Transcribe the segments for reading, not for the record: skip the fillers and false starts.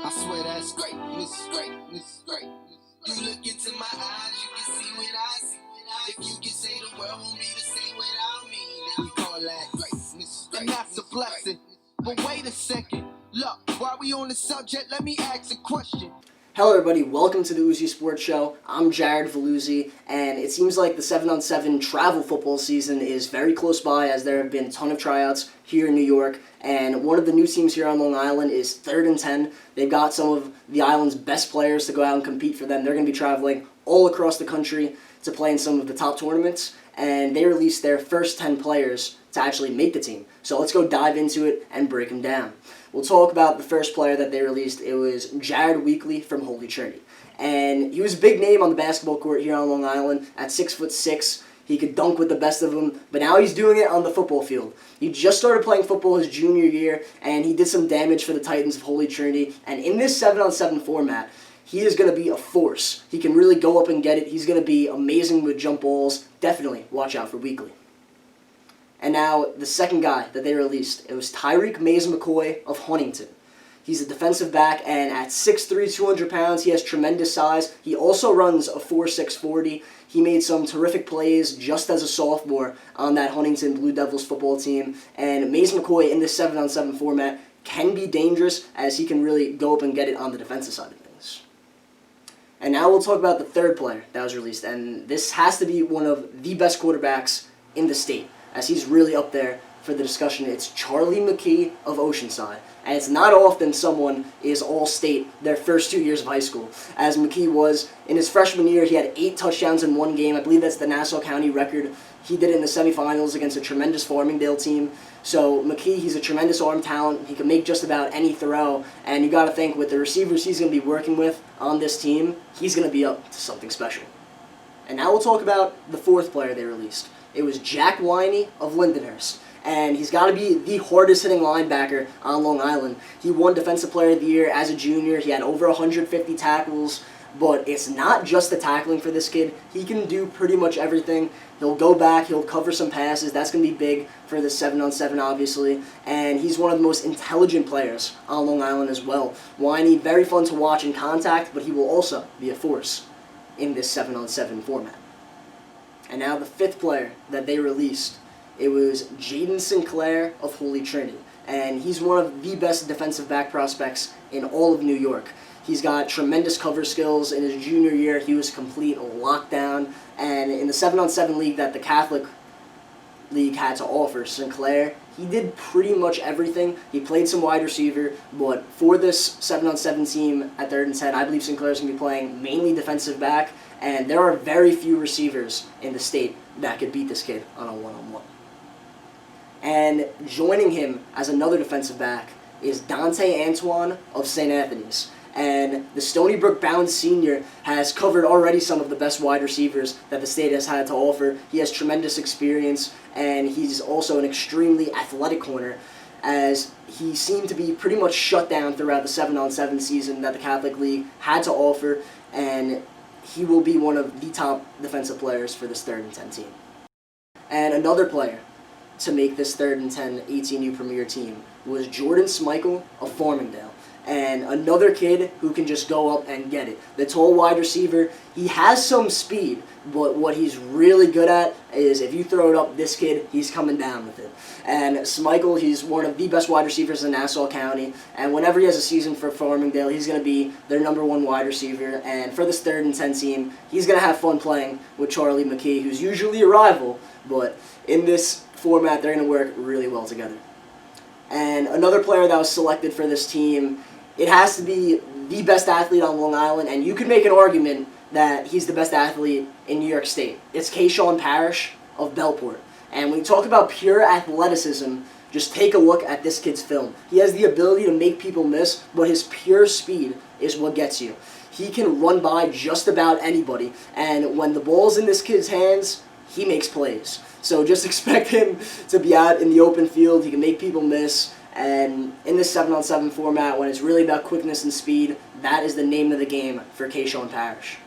I swear that's greatness, greatness, greatness. You look into my eyes, you can see what I see. If you can say the world won't be the same without me, then we call that greatness, and that's a blessing. But wait a second, look, while we on the subject, let me ask a question. Hello everybody, welcome to the Uzi Sports Show. I'm Jared and it seems like the 7-on-7 travel football season is very close by as there have been a ton of tryouts here in New York, and one of the new teams here on Long Island is 3rd and 10. They've got some of the island's best players to go out and compete for them. They're going to be traveling all across the country to play in some of the top tournaments, and they released their first 10 players to actually make the team. So let's go dive into it and break them down. We'll talk about the first player that they released. It was Jaredvhockey from Holy Trinity. And he was a big name on the basketball court here on Long Island at 6'6". He could dunk with the best of them, but now he's doing it on the football field. He just started playing football his junior year, and he did some damage for the Titans of Holy Trinity. And in this 7-on-7 format, he is going to be a force. He can really go up and get it. He's going to be amazing with jump balls. Definitely watch out for Weekly. And now, the second guy that they released, it was Tyreek Mays-McCoy of Huntington. He's a defensive back, and at 6'3", 200 pounds, he has tremendous size. He also runs a 4.6 40. He made some terrific plays just as a sophomore on that Huntington Blue Devils football team. And Mays-McCoy in this 7-on-7 format can be dangerous as he can really go up and get it on the defensive side of things. And now we'll talk about the third player that was released, and this has to be one of the best quarterbacks in the state, as he's really up there for the discussion. It's Charlie McKee of Oceanside. And it's not often someone is all-state their first 2 years of high school, as McKee was. In his freshman year, he had 8 touchdowns in one game. I believe that's the Nassau County record. He did it in the semifinals against a tremendous Farmingdale team. So McKee, he's a tremendous arm talent. He can make just about any throw. And you got to think, with the receivers he's going to be working with on this team, he's going to be up to something special. And now we'll talk about the fourth player they released. It was Jack Winey of Lindenhurst. And he's got to be the hardest-hitting linebacker on Long Island. He won Defensive Player of the Year as a junior. He had over 150 tackles. But it's not just the tackling for this kid. He can do pretty much everything. He'll go back. He'll cover some passes. That's going to be big for the 7-on-7, obviously. And he's one of the most intelligent players on Long Island as well. Winey, very fun to watch in contact, but he will also be a force in this 7-on-7 format. And now the fifth player that they released, it was Jaden Sinclair of Holy Trinity. And he's one of the best defensive back prospects in all of New York. He's got tremendous cover skills. In his junior year, he was complete lockdown. And in the 7-on-7 league that the Catholic League had to offer, Sinclair, he did pretty much everything. He played some wide receiver, but for this 7-on-7 team at 3rd and 10, I believe Sinclair's going to be playing mainly defensive back, and there are very few receivers in the state that could beat this kid on a one-on-one. And joining him as another defensive back is Dante Antoine of St. Anthony's. And the Stony Brook Bound Senior has covered already some of the best wide receivers that the state has had to offer. He has tremendous experience, and he's also an extremely athletic corner, as he seemed to be pretty much shut down throughout the 7-on-7 season that the Catholic League had to offer, and he will be one of the top defensive players for this 3rd and 10 team. And another player to make this 3rd and 10 18U Premier team was Jordan Smichael of Farmingdale. And another kid who can just go up and get it. The tall wide receiver, he has some speed, but what he's really good at is if you throw it up this kid, he's coming down with it. And Smichael, he's one of the best wide receivers in Nassau County, and whenever he has a season for Farmingdale, he's going to be their #1 wide receiver. And for this 3rd and 10 team, he's going to have fun playing with Charlie McKee, who's usually a rival, but in this format, they're going to work really well together. And another player that was selected for this team, it has to be the best athlete on Long Island, and you could make an argument that he's the best athlete in New York State. It's Kayshawn Parrish of Bellport. And when you talk about pure athleticism, just take a look at this kid's film. He has the ability to make people miss, but his pure speed is what gets you. He can run by just about anybody, and when the ball's in this kid's hands, he makes plays. So just expect him to be out in the open field. He can make people miss. And in this 7-on-7 format, when it's really about quickness and speed, that is the name of the game for Kayshawn Parrish.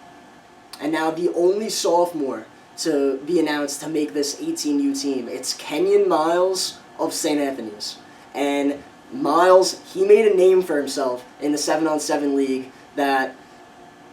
And now the only sophomore to be announced to make this 18U team, it's Kenyon Miles of St. Anthony's. And Miles, he made a name for himself in the 7-on-7 league that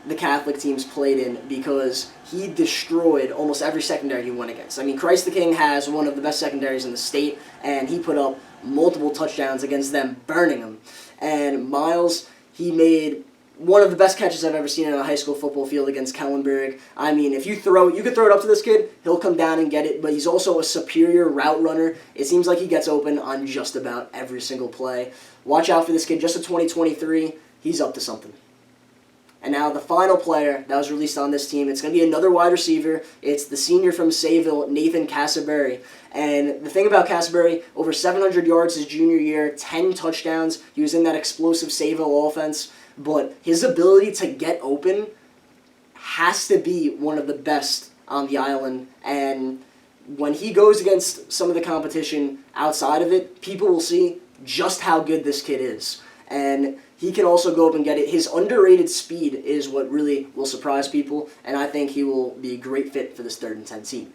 the Catholic teams played in because he destroyed almost every secondary he went against. I mean, Christ the King has one of the best secondaries in the state, and he put up multiple touchdowns against them, burning them. And Miles, he made one of the best catches I've ever seen on a high school football field against Kellenberg. I mean, if you could throw it up to this kid, he'll come down and get it, but he's also a superior route runner. It seems like he gets open on just about every single play. Watch out for this kid. Just a 2023, he's up to something. And now the final player that was released on this team, it's going to be another wide receiver. It's the senior from Sayville, Nathan Casaberry. And the thing about Casaberry, over 700 yards his junior year, 10 touchdowns. He was in that explosive Sayville offense. But his ability to get open has to be one of the best on the island. And when he goes against some of the competition outside of it, people will see just how good this kid is. And he can also go up and get it. His underrated speed is what really will surprise people, and I think he will be a great fit for this 3rd and 10 team.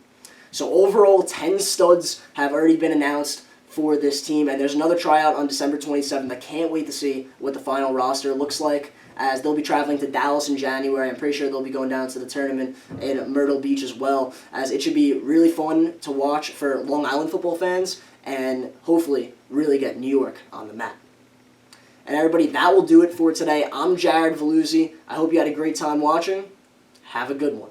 So overall, 10 studs have already been announced for this team, and there's another tryout on December 27th. I can't wait to see what the final roster looks like, as they'll be traveling to Dallas in January. I'm pretty sure they'll be going down to the tournament in Myrtle Beach as well, as it should be really fun to watch for Long Island football fans, and hopefully really get New York on the map. And everybody, that will do it for today. I'm Jared Veluzzi. I hope you had a great time watching. Have a good one.